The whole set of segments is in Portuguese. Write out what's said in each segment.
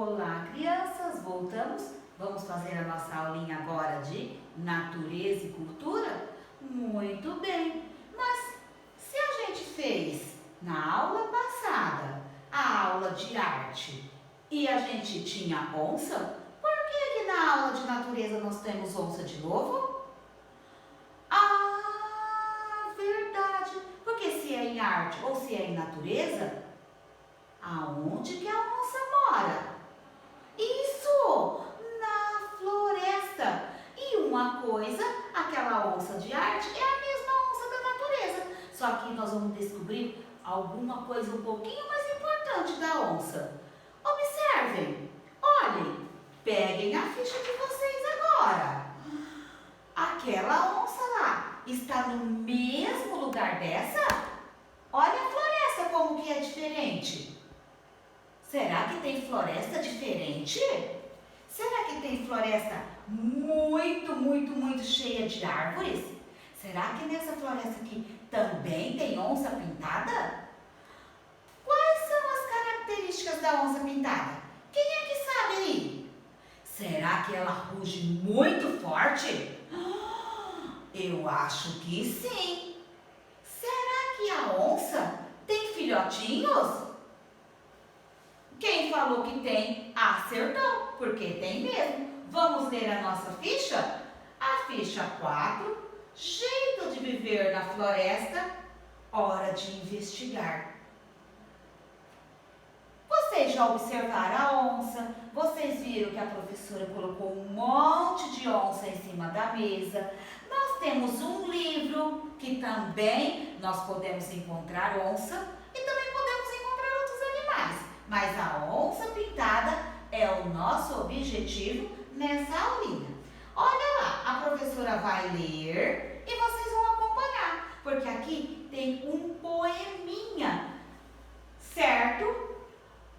Olá, crianças! Voltamos? Vamos fazer a nossa aulinha agora de natureza e cultura? Muito bem! Mas se a gente fez na aula passada a aula de arte e a gente tinha onça, por que na aula de natureza nós temos onça de novo? Ah, verdade! Porque se é em arte ou se é em natureza, aonde que a onça mora? Isso! Na floresta! E uma coisa, aquela onça de arte é a mesma onça da natureza. Só que nós vamos descobrir alguma coisa um pouquinho mais importante da onça. Observem, olhem, peguem a ficha de vocês agora. Aquela onça lá está no mesmo lugar dessa? Olha a floresta como que é diferente. Será que tem floresta diferente? Será que tem floresta muito cheia de árvores? Será que nessa floresta aqui também tem onça pintada? Quais são as características da onça pintada? Quem é que sabe aí? Será que ela ruge muito forte? Eu acho que sim. Será que a onça tem filhotinhos? Quem falou que tem, acertou, porque tem mesmo. Vamos ler a nossa ficha? A ficha 4, jeito de viver na floresta, hora de investigar. Vocês já observaram a onça? Vocês viram que a professora colocou um monte de onça em cima da mesa. Nós temos um livro que também nós podemos encontrar onça e também podemos encontrar outros animais. Mas a onça pintada é o nosso objetivo nessa aulinha. Olha lá, a professora vai ler e vocês vão acompanhar, porque aqui tem um poeminha, certo?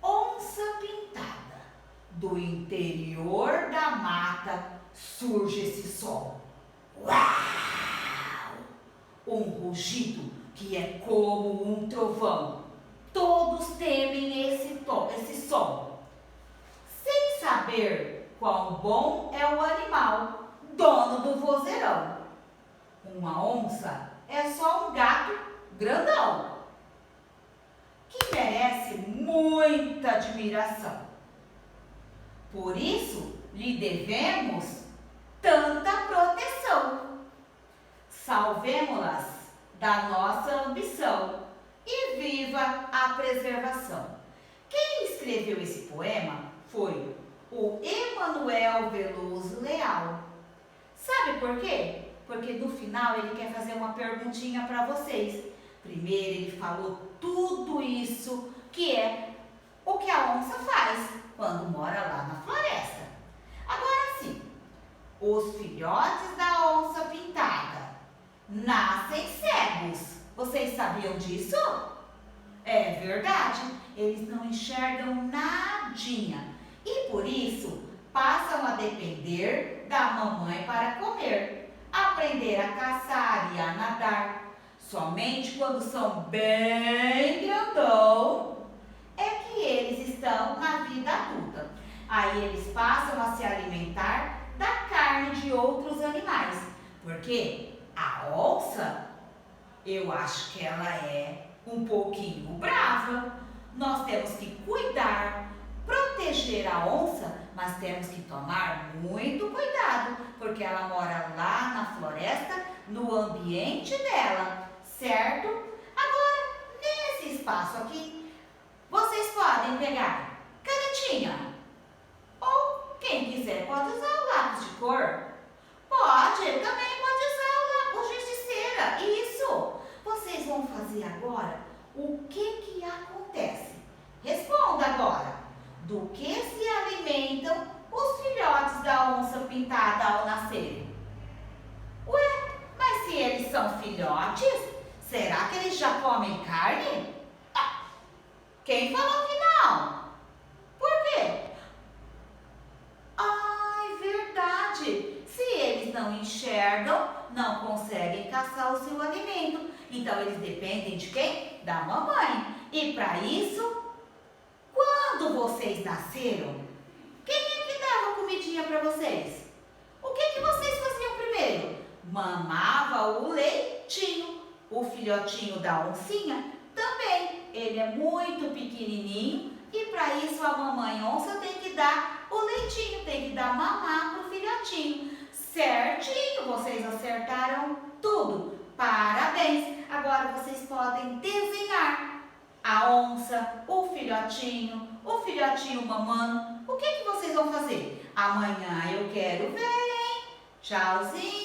Onça pintada, do interior da mata surge esse som. Uau! Um rugido que é como um trovão. Todos temem esse som. Sem saber quão bom é o animal, dono do vozeirão. Uma onça é só um gato grandão, que merece muita admiração. Por isso, lhe devemos tanta proteção. Salvemo-las da nossa ambição e viva a preservação. Quem escreveu esse poema foi o Emanuel Veloso Leal. Sabe por quê? Porque no final ele quer fazer uma perguntinha para vocês. Primeiro ele falou tudo isso que é o que a onça faz quando mora lá na floresta. Agora sim, os filhotes da onça pintada nascem cegos. Vocês sabiam disso? É verdade, eles não enxergam nadinha e por isso passam a depender da mamãe para comer, aprender a caçar e a nadar. Somente quando são bem grandão é que eles estão na vida adulta. Aí eles passam a se alimentar da carne de outros animais, porque a onça, eu acho que ela é um pouquinho brava. Nós temos que cuidar, proteger a onça, mas temos que tomar muito cuidado, porque ela mora lá na floresta, no ambiente dela, certo? Agora, nesse espaço aqui, vocês podem pegar canetinha, ou quem quiser pode usar o lápis de cor. Pode, também pode usar o giz de cera, isso! Vocês vão fazer agora o que acontece. Responda agora. Do que se alimentam os filhotes da onça pintada ao nascerem? Ué, mas se eles são filhotes, será que eles já comem carne? Ah, quem falou que não? Por quê? Ai, verdade. Se eles não enxergam, não conseguem caçar o seu alimento. Então, eles dependem de quem? Da mamãe. E para isso, quando vocês nasceram, tinha para vocês? O que vocês faziam primeiro? Mamava o leitinho. O filhotinho da oncinha também. Ele é muito pequenininho e para isso a mamãe onça tem que dar o leitinho, tem que dar mamar para o filhotinho. Certinho, vocês acertaram tudo. Parabéns! Agora vocês podem desenhar a onça, o filhotinho mamando. O que vocês vão fazer? Amanhã eu quero ver, hein? Tchauzinho!